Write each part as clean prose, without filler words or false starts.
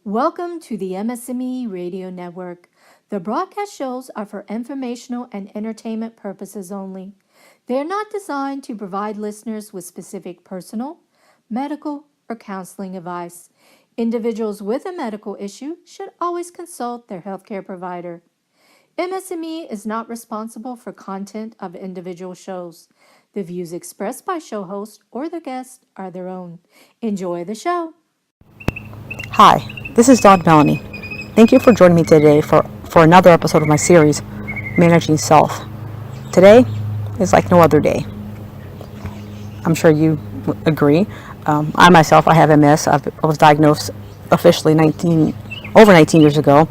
Welcome to the MS&Me Radio Network. The broadcast shows are for informational and entertainment purposes only. They are not designed to provide listeners with specific personal, medical, or counseling advice. Individuals with a medical issue should always consult their healthcare provider. MS&Me is not responsible for content of individual shows. The views expressed by show hosts or the guests are their own. Enjoy the show. Hi, this is Dawn Melanie. Thank you for joining me today for another episode of my series, Managing Self. Today is like no other day. I'm sure you agree. I myself, I have MS. I was diagnosed officially over 19 years ago,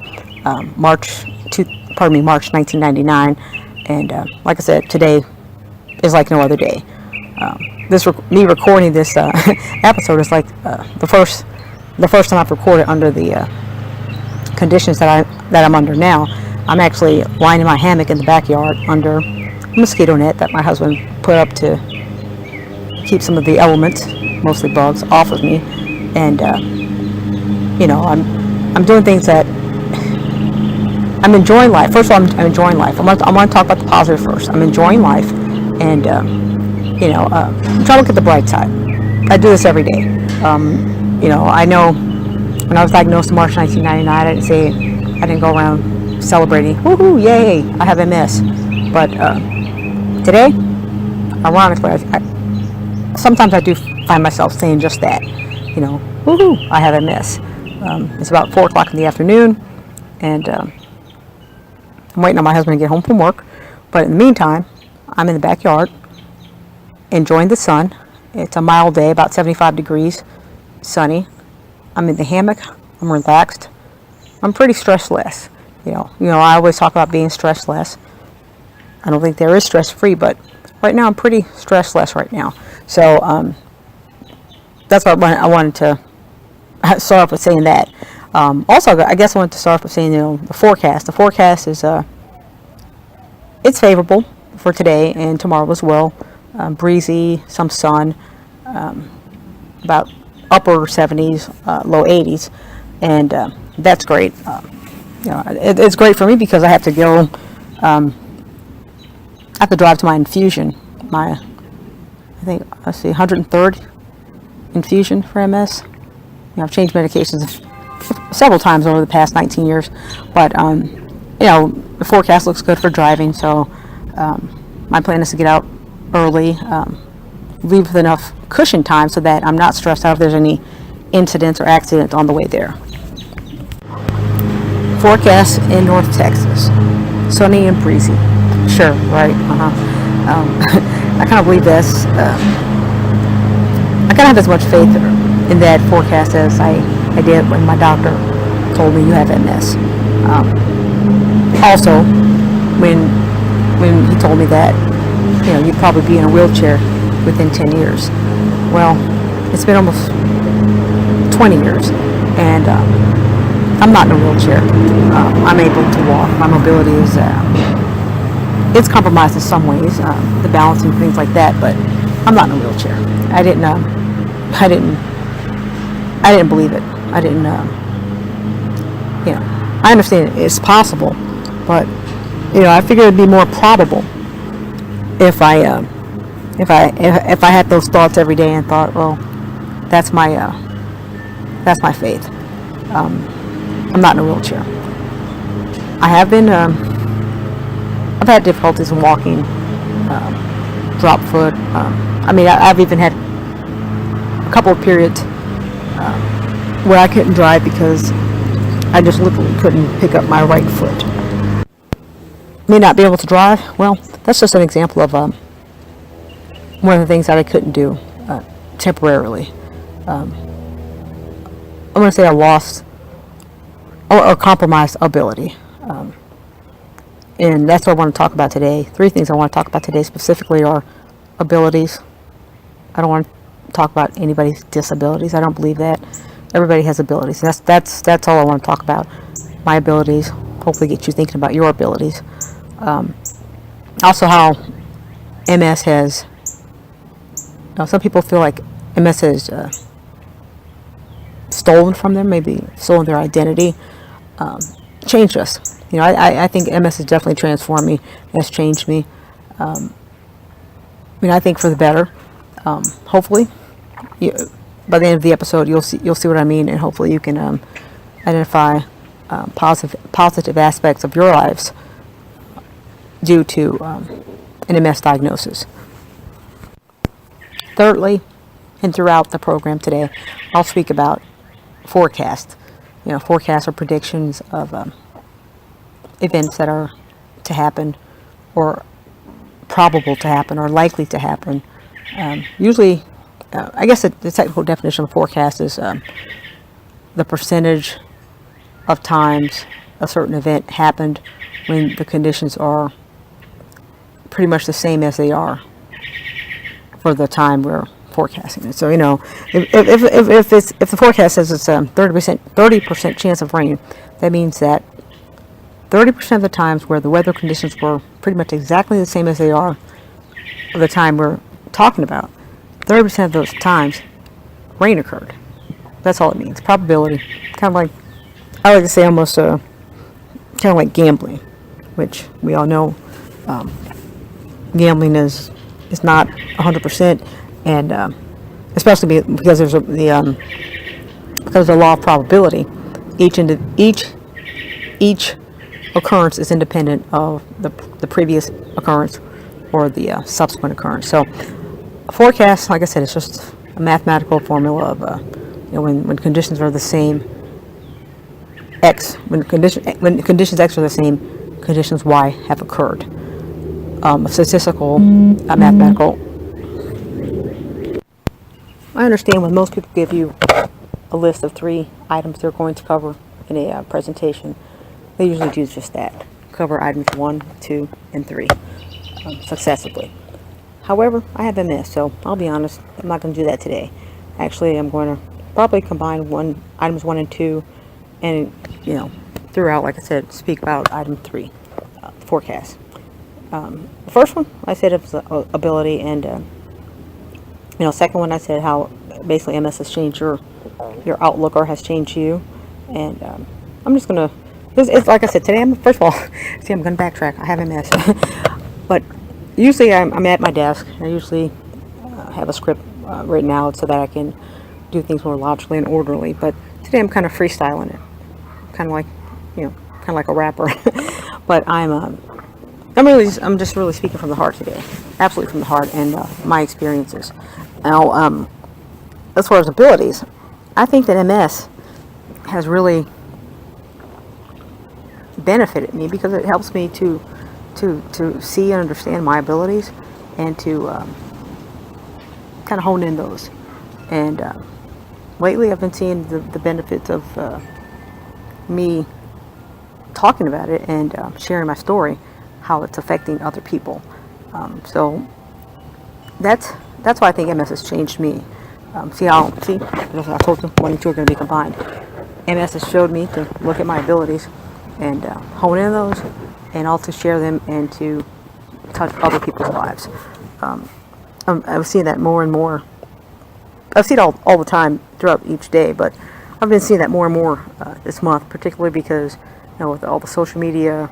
March 1999. And like I said, today is like no other day. Me recording this episode is like the first time I've recorded under the conditions that I'm under now. I'm actually lying in my hammock in the backyard under a mosquito net that my husband put up to keep some of the elements, mostly bugs, off of me. And I'm doing things that I'm enjoying life. First of all, I'm enjoying life. I want to talk about the positive first. I'm enjoying life, and I'm trying to look at the bright side. I do this every day. I know when I was diagnosed in March 1999, I didn't go around celebrating, woohoo, yay, I have MS. But today, ironically, sometimes I do find myself saying just that, woohoo, I have MS. It's about 4 o'clock in the afternoon, and I'm waiting on my husband to get home from work. But in the meantime, I'm in the backyard, enjoying the sun. It's a mild day, about 75 degrees, sunny. I'm in the hammock. I'm relaxed. I'm pretty stress-less. I always talk about being stress-less. I don't think there is stress-free, but right now I'm pretty stress-less right now. So that's what I wanted to start off with saying that. Also, I guess I wanted to start off with saying, the forecast. The forecast is it's favorable for today and tomorrow as well. Breezy, some sun, about upper 70s, low 80s, and that's great. It's great for me because I have to go. I have to drive to my infusion. I think 103rd infusion for MS. I've changed medications several times over the past 19 years, but the forecast looks good for driving. So my plan is to get out early. Leave with enough cushion time so that I'm not stressed out if there's any incidents or accidents on the way there. Forecast in North Texas. Sunny and breezy. Sure, right? I kind of believe this. I kind of have as much faith in that forecast as I did when my doctor told me you have MS. Also, when he told me that, you'd probably be in a wheelchair within 10 years. Well, it's been almost 20 years, and I'm not in a wheelchair. I'm able to walk. My mobility is it's compromised in some ways, the balance and things like that, but I'm not in a wheelchair. I didn't believe it. I understand it's possible, but I figured it'd be more probable if I had those thoughts every day and thought, well, that's my faith. I'm not in a wheelchair. I've had difficulties in walking, drop foot. I've even had a couple of periods where I couldn't drive because I just literally couldn't pick up my right foot. May not be able to drive. Well, that's just an example of one of the things that I couldn't do temporarily. I'm going to say I lost or compromised ability. And that's what I want to talk about today. 3 things I want to talk about today specifically are abilities. I don't want to talk about anybody's disabilities. I don't believe that. Everybody has abilities. That's all I want to talk about. My abilities. Hopefully get you thinking about your abilities. Also how MS has, some people feel like MS has stolen from them, maybe stolen their identity, changed us. I think MS has definitely transformed me, has changed me. I think for the better. Hopefully, you, by the end of the episode, you'll see what I mean, and hopefully you can identify positive aspects of your lives due to an MS diagnosis. Thirdly, and throughout the program today, I'll speak about forecasts. Forecasts or predictions of events that are to happen, or probable to happen, or likely to happen. Usually, I guess the technical definition of forecast is the percentage of times a certain event happened when the conditions are pretty much the same as they are for the time we're forecasting it. So if the forecast says it's 30% chance of rain, that means that 30% of the times where the weather conditions were pretty much exactly the same as they are of the time we're talking about, 30% of those times rain occurred. That's all it means. Probability, kind of like, I like to say, almost kind of like gambling, which we all know gambling is not 100%, and especially because there's because of the law of probability. Each occurrence is independent of the previous occurrence or the subsequent occurrence. So a forecast, like I said, it's just a mathematical formula of when conditions are the same, X, when conditions X are the same, conditions Y have occurred. A statistical, mathematical. I understand when most people give you a list of 3 items they're going to cover in a presentation, they usually do just that. Cover items 1, 2, and 3 successively. However, I have MS, so I'll be honest, I'm not going to do that today. Actually, I'm going to probably combine items 1 and 2, and throughout, like I said, speak about item 3, forecast. The first one I said it was ability, and second one I said how basically MS has changed your outlook, or has changed you. And I'm just gonna, it's like I said today. First of all, see, I'm gonna backtrack. I have MS, but usually I'm at my desk. I usually have a script written out so that I can do things more logically and orderly. But today I'm kind of freestyling it, kind of like a rapper. But I'm just really speaking from the heart today, absolutely from the heart, and my experiences. Now, as far as abilities, I think that MS has really benefited me because it helps me to see and understand my abilities, and to kind of hone in those. And lately, I've been seeing the benefits of me talking about it and sharing my story, how it's affecting other people. So that's why I think MS has changed me. See, I told you 1 and 2 are going to be combined. MS has showed me to look at my abilities and hone in those, and also share them and to touch other people's lives. I've seen that more and more. I've seen it all the time throughout each day, but I've been seeing that more and more this month, particularly because with all the social media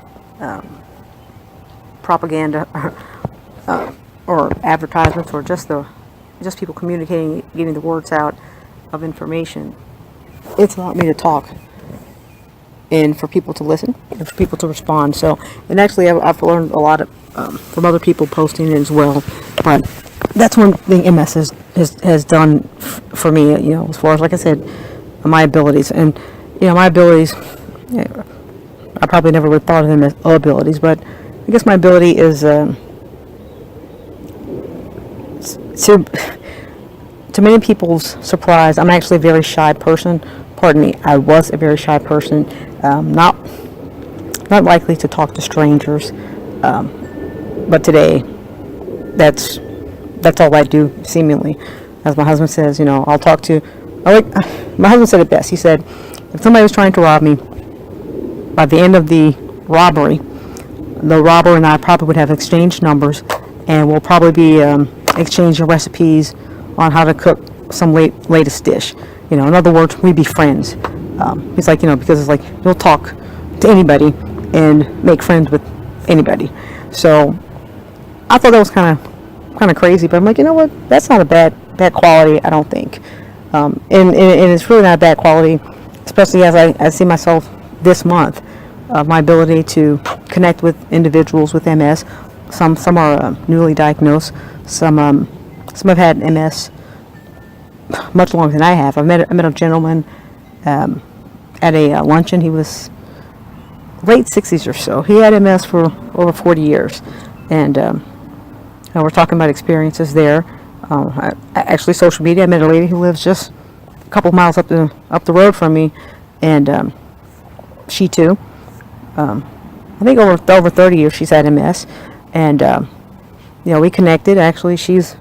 propaganda or advertisements, or just people communicating, getting the words out of information. It's allowed me to talk, and for people to listen, and for people to respond. So, and actually, I've learned a lot from other people posting it as well. But that's one thing MS has done for me. As far as, like I said, my abilities, and my abilities. I probably never would have thought of them as abilities, but I guess my ability is to many people's surprise, I'm actually a very shy person. Pardon me, I was a very shy person, not likely to talk to strangers, but today, that's all I do, seemingly. As my husband says, I'll talk to, my husband said it best. He said, if somebody was trying to rob me, by the end of the robbery, the robber and I probably would have exchanged numbers, and we'll probably be exchanging recipes on how to cook some latest dish. In other words, we'd be friends. He's like, because it's like you'll talk to anybody and make friends with anybody. So I thought that was kind of crazy, but I'm like, you know what? That's not a bad quality, I don't think. And it's really not a bad quality, especially as I see myself this month. My ability to connect with individuals with MS. Some are newly diagnosed. Some have had MS much longer than I have. I met a gentleman at a luncheon. He was late 60s or so. He had MS for over 40 years, and we're talking about experiences there. Actually, social media. I met a lady who lives just a couple miles up the road from me, and she too. I think over 30 years she's had MS, and we connected. Actually, she's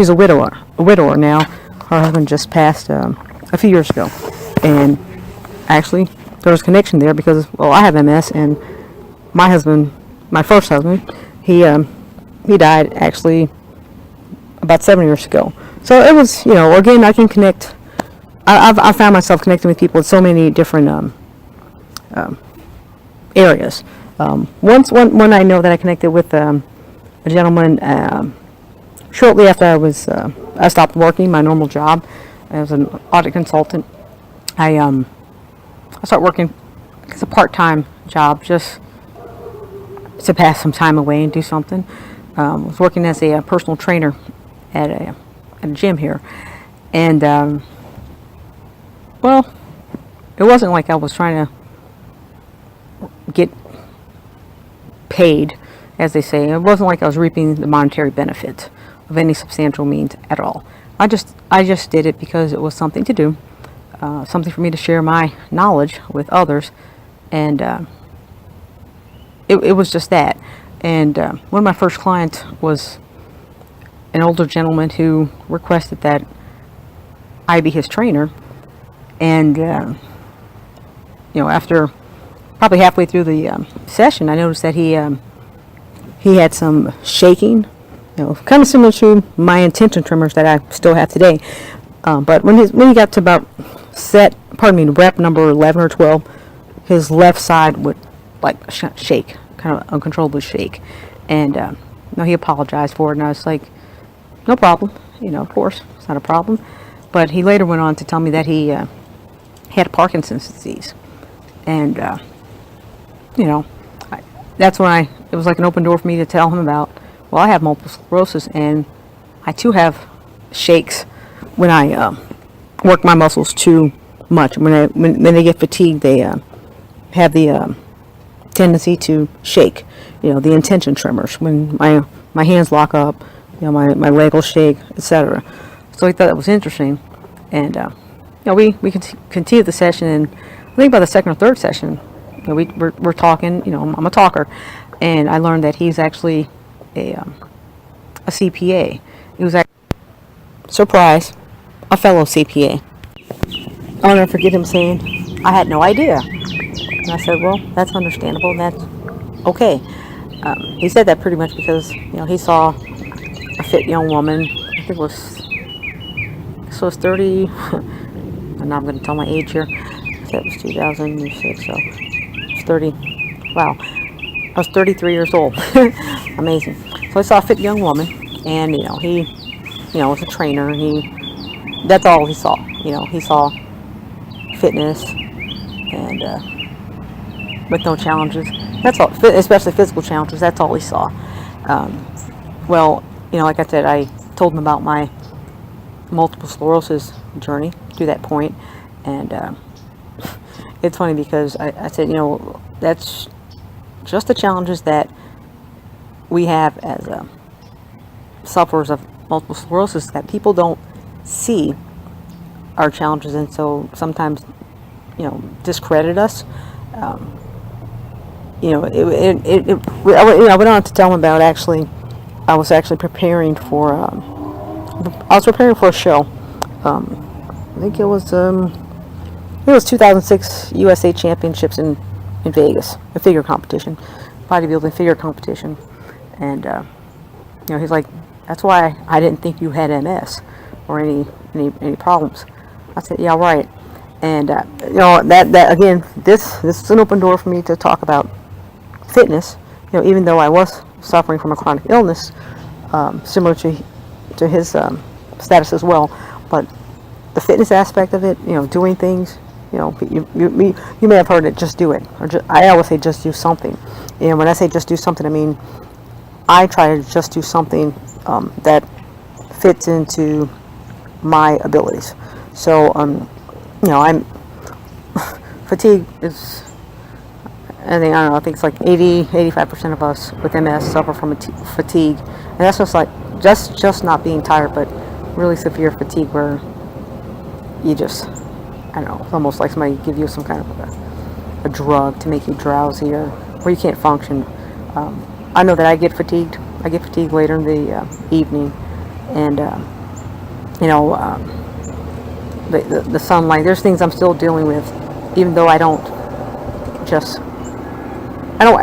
a widower now. Her husband just passed a few years ago, and actually there was a connection there because I have MS, and my husband, my first husband, he died actually about 7 years ago. So it was, again, I can connect. I found myself connecting with people in so many different areas. One I know that I connected with a gentleman shortly after I stopped working my normal job as an audit consultant. I started working. It's a part-time job just to pass some time away and do something. I was working as a personal trainer at a gym here, and it wasn't like I was trying to get paid, as they say. It wasn't like I was reaping the monetary benefit of any substantial means at all. I just did it because it was something to do, something for me to share my knowledge with others, and it was just that. And one of my first clients was an older gentleman who requested that I be his trainer, and after probably halfway through the session, I noticed that he had some shaking, kind of similar to my intention tremors that I still have today. But when he got to about rep number 11 or 12, his left side would shake, kind of uncontrollably shake. And he apologized for it, and I was like, no problem, of course, it's not a problem. But he later went on to tell me that he had Parkinson's disease. And that's when it was like an open door for me to tell him about, I have multiple sclerosis, and I too have shakes when I work my muscles too much. When they get fatigued, they have the tendency to shake, the intention tremors. When my hands lock up, my leg will shake, etc. So I thought that was interesting. And we continued the session, and I think by the second or third session, we're talking. I'm a talker, and I learned that he's actually a CPA. He was actually, surprise, a fellow CPA. I'll never forget him saying, "I had no idea." And I said, "Well, that's understandable. And that's okay." He said that pretty much because he saw a fit young woman. I think it was 30. And now I'm going to tell my age here. That was 2006, so it's 30. Wow, I was 33 years old. Amazing. So I saw a fit young woman, and he, was a trainer, and that's all he saw. He saw fitness, and with no challenges. That's all, especially physical challenges. That's all he saw. Like I said, I told him about my multiple sclerosis journey to that point, and it's funny because I said, that's just the challenges that we have as sufferers of multiple sclerosis that people don't see our challenges, and so sometimes discredit us. I went on to tell him about I was actually preparing for a show. I think it was 2006 USA Championships in Vegas, a figure competition, bodybuilding figure competition, and he's like, that's why I didn't think you had MS or any problems. I said, yeah, right. And that again, this is an open door for me to talk about fitness. Even though I was suffering from a chronic illness, similar to his status as well, but the fitness aspect of it, doing things, you may have heard it, just do it, or I always say just do something. And when I say just do something, I mean I try to just do something that fits into my abilities. So I'm fatigue is, I think it's like 85% of us with MS suffer from fatigue, and that's just like just not being tired, but really severe fatigue where you just, I don't know, it's almost like somebody give you some kind of a drug to make you drowsy or where you can't function. I know that I get fatigued. I get fatigued later in the evening, and the sunlight. There's things I'm still dealing with, even though I don't just I don't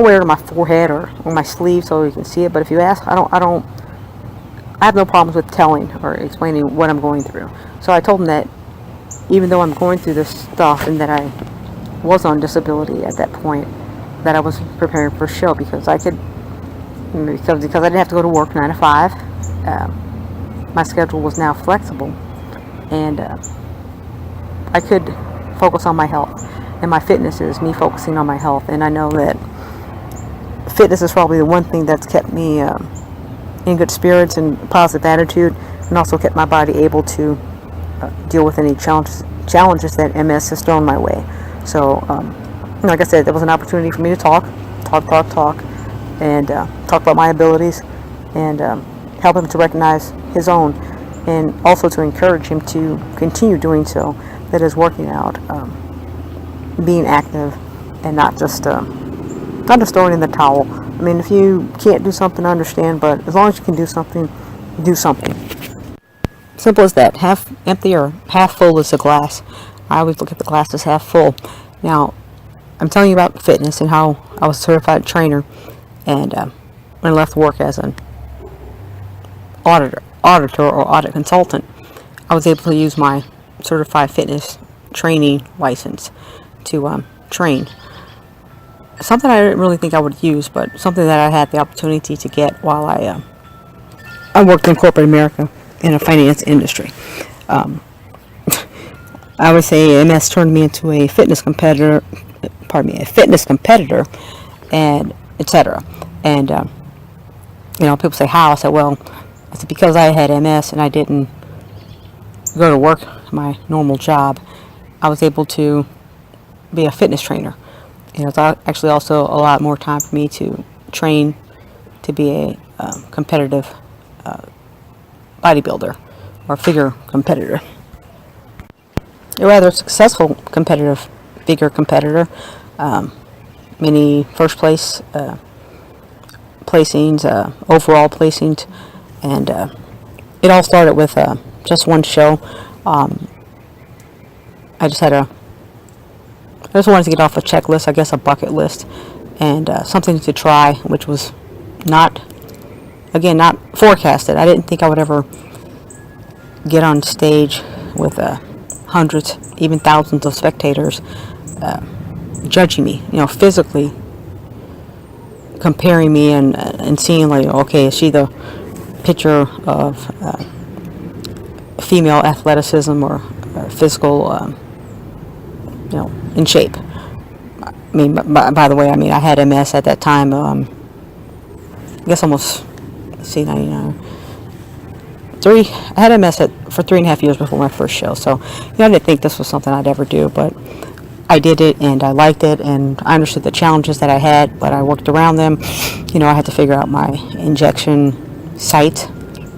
wear it on my forehead or on my sleeve so you can see it. But if you ask, I have no problems with telling or explaining what I'm going through. So I told him that even though I'm going through this stuff and that I was on disability at that point, that I was preparing for a show because I could, because I didn't have to go to work 9 to 5. My schedule was now flexible, and I could focus on my health. And my fitness is me focusing on my health. And I know that fitness is probably the one thing that's kept me in good spirits and positive attitude, and also kept my body able to deal with any challenges that MS has thrown my way. So, like I said, there was an opportunity for me to talk, and talk about my abilities, and help him to recognize his own, and also to encourage him to continue doing so. That is working out, being active, and not just throwing in the towel. I mean, if you can't do something, I understand, but as long as you can do something, do something. Simple as that. Half empty or half full is the glass. I always look at the glass as half full. Now, I'm telling you about fitness and how I was a certified trainer, and when I left work as an auditor or audit consultant, I was able to use my certified fitness training license to train. Something I didn't really think I would use, but something that I had the opportunity to get while I worked in corporate America in a finance industry. I would say MS turned me into a fitness competitor, and etc. And people say how. I said, well, I said because I had MS and I didn't go to work my normal job, I was able to be a fitness trainer. It's actually also a lot more time for me to train to be a competitive bodybuilder or figure competitor. A rather successful figure competitor. Many first place placings, overall placings, and it all started with just one show. I just wanted to get off a checklist, I guess a bucket list, and something to try, which was not forecasted. I didn't think I would ever get on stage with hundreds, even thousands of spectators judging me, physically comparing me and seeing like, okay, is she the picture of female athleticism or physical, in shape. I mean, by the way, I had MS at that time. I guess almost, 99. I had MS for 3.5 years before my first show. So, I didn't think this was something I'd ever do, but I did it and I liked it, and I understood the challenges that I had, but I worked around them. I had to figure out my injection site,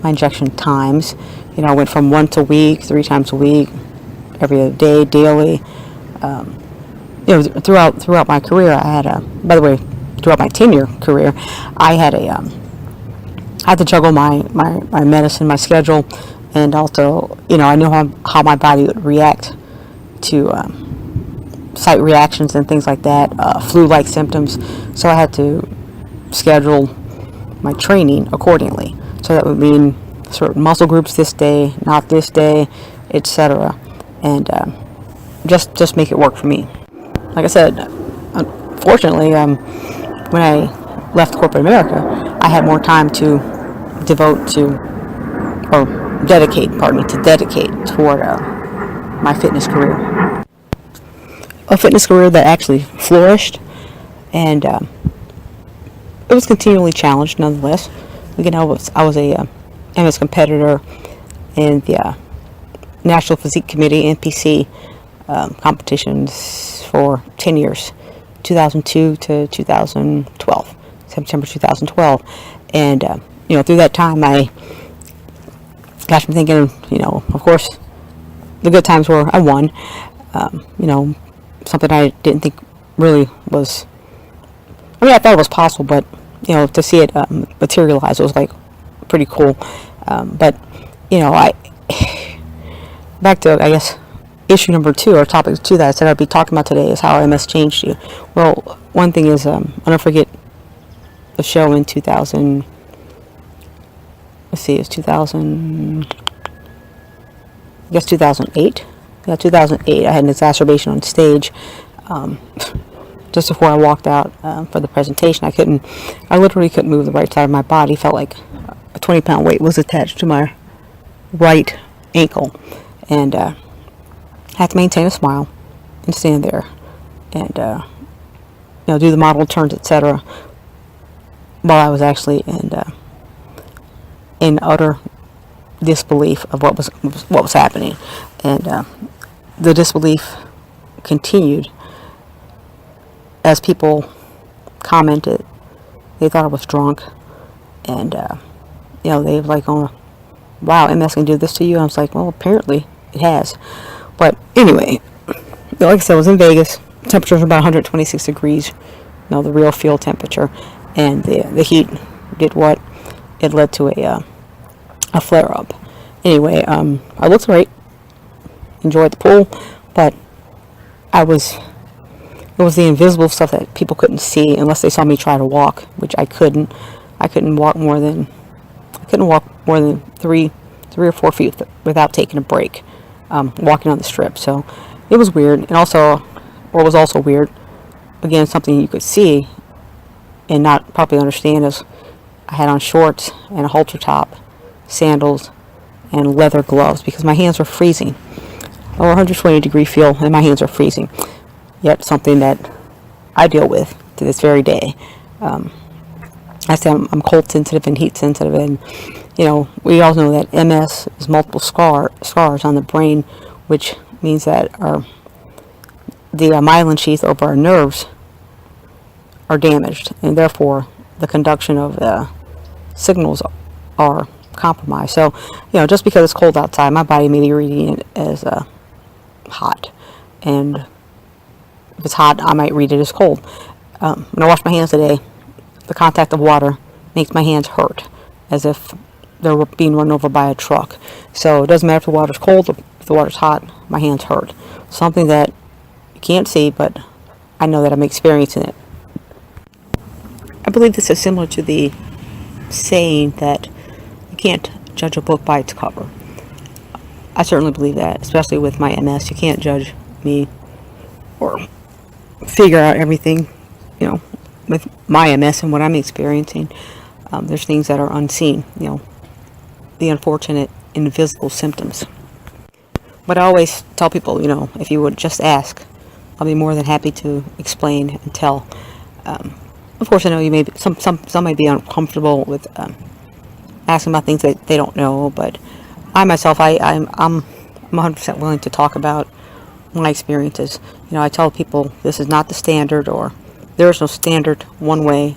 my injection times. I went from once a week, 3 times a week, every other day, daily. Throughout my career, I had by the way, throughout my 10-year career, I had I had to juggle my medicine, my schedule, and also, I knew how my body would react to site reactions and things like that, flu-like symptoms. So I had to schedule my training accordingly. So that would mean certain muscle groups this day, not this day, etc. And just make it work for me. Like I said, unfortunately, when I left corporate America, I had more time to devote to, or dedicate, pardon me, to dedicate toward my fitness career. A fitness career that actually flourished, and it was continually challenged nonetheless. Again, I was a MS competitor in the National Physique Committee (NPC) competitions for 10 years, 2002 to 2012, September 2012, and through that time, I'm thinking, of course, the good times were I won. Something I didn't think really was. I mean, I thought it was possible, but to see it materialize, it was like pretty cool. But I back to, I guess, issue number 2, or topic 2 that I said I'd be talking about today is how MS changed you. Well, one thing is, I'll never forget the show in 2000. Let's see, it's 2000. I guess 2008. Yeah, 2008. I had an exacerbation on stage. Just before I walked out for the presentation, I literally couldn't move the right side of my body. Felt like a 20-pound weight was attached to my right ankle, and I had to maintain a smile and stand there and do the model turns, etc. While I was actually in utter disbelief of what was happening, and the disbelief continued as people commented. They thought I was drunk, and they were like, "Oh, wow, MS can do this to you." I was like, "Well, apparently it has." But anyway, like I said, I was in Vegas. Temperature was about 126 degrees, the real field temperature, and the heat did what? It led to a flare up. Anyway, I looked great, enjoyed the pool, but it was the invisible stuff that people couldn't see unless they saw me try to walk, which I couldn't. I couldn't walk more than 3 or 4 feet without taking a break, walking on the strip. So it was weird. And also, what was also weird, again, something you could see and not probably understand, is I had on shorts and a halter top, sandals, and leather gloves because my hands were freezing. Over 120-degree feel, and my hands are freezing. Yet something that I deal with to this very day. I say I'm cold sensitive and heat sensitive, and we all know that MS is multiple scars on the brain, which means that the myelin sheath over our nerves are damaged, and therefore the conduction of signals are compromised. So, just because it's cold outside, my body may be reading it as hot, and if it's hot, I might read it as cold. When I wash my hands today, the contact of water makes my hands hurt, as if they're being run over by a truck. So it doesn't matter if the water's cold or if the water's hot, my hands hurt. Something that you can't see, but I know that I'm experiencing it. I believe this is similar to the saying that you can't judge a book by its cover. I certainly believe that, especially with my MS. You can't judge me or figure out everything, with my MS and what I'm experiencing. There's things that are unseen, the unfortunate invisible symptoms. But I always tell people, if you would just ask, I'll be more than happy to explain and tell. Of course, I know you may be, some may be uncomfortable with asking about things that they don't know, but I myself, I'm 100% willing to talk about my experiences. I tell people this is not the standard, or there is no standard one way.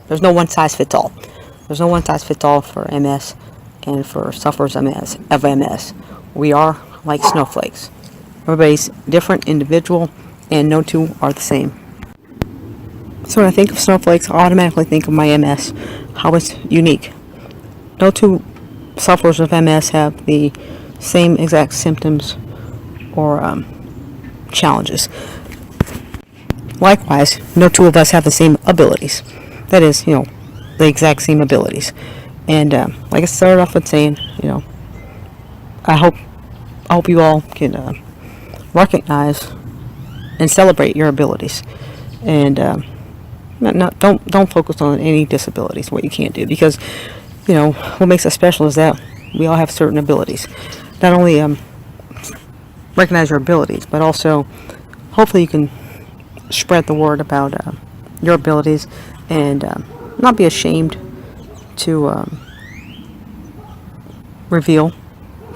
There's no one size fits all. There's no one size fits all for MS and for sufferers of MS. We are like snowflakes. Everybody's different, individual, and no two are the same. So when I think of snowflakes, I automatically think of my MS, how it's unique. No two sufferers of MS have the same exact symptoms or challenges. Likewise, no two of us have the same abilities. That is, the exact same abilities. And like I started off with saying, I hope you all can recognize and celebrate your abilities, and don't focus on any disabilities, what you can't do, because what makes us special is that we all have certain abilities. Not only recognize your abilities, but also hopefully you can spread the word about your abilities, and not be ashamed to reveal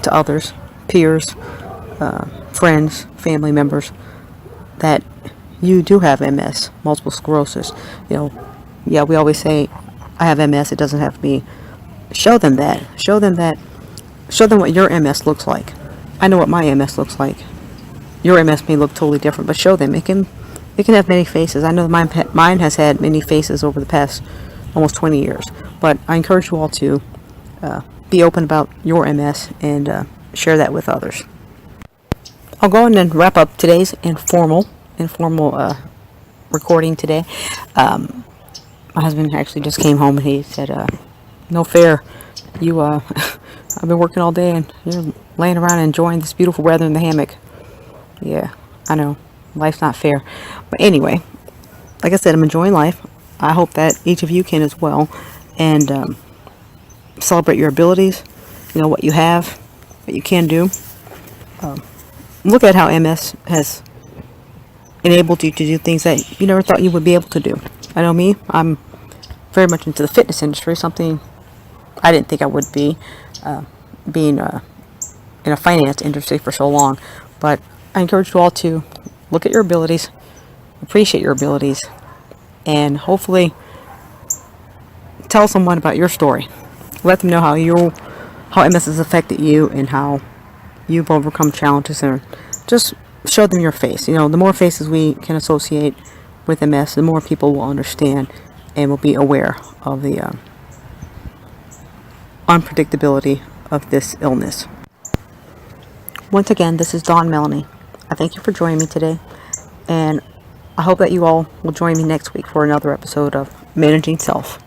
to others, peers, friends, family members, that you do have MS, multiple sclerosis. Yeah, we always say, I have MS, it doesn't have to be. Show them that. Show them what your MS looks like. I know what my MS looks like. Your MS may look totally different, but show them. It can have many faces. I know mine has had many faces over the past almost 20 years. But I encourage you all to be open about your MS and share that with others. I'll go in and wrap up today's informal recording today. My husband actually just came home and he said, "No fair, you I've been working all day and you're laying around enjoying this beautiful weather in the hammock." Yeah, I know, life's not fair. But anyway, like I said, I'm enjoying life. I hope that each of you can as well, and celebrate your abilities. What you have, what you can do. Look at how MS has enabled you to do things that you never thought you would be able to do. I know me, I'm very much into the fitness industry, something I didn't think I would be, being in a finance industry for so long. But I encourage you all to look at your abilities, appreciate your abilities, and hopefully tell someone about your story. Let them know how MS has affected you and how you've overcome challenges, and just show them your face. The more faces we can associate with MS, the more people will understand and will be aware of the unpredictability of this illness. Once again, this is Dawn Melanie. I thank you for joining me today, and I hope that you all will join me next week for another episode of Managing Self.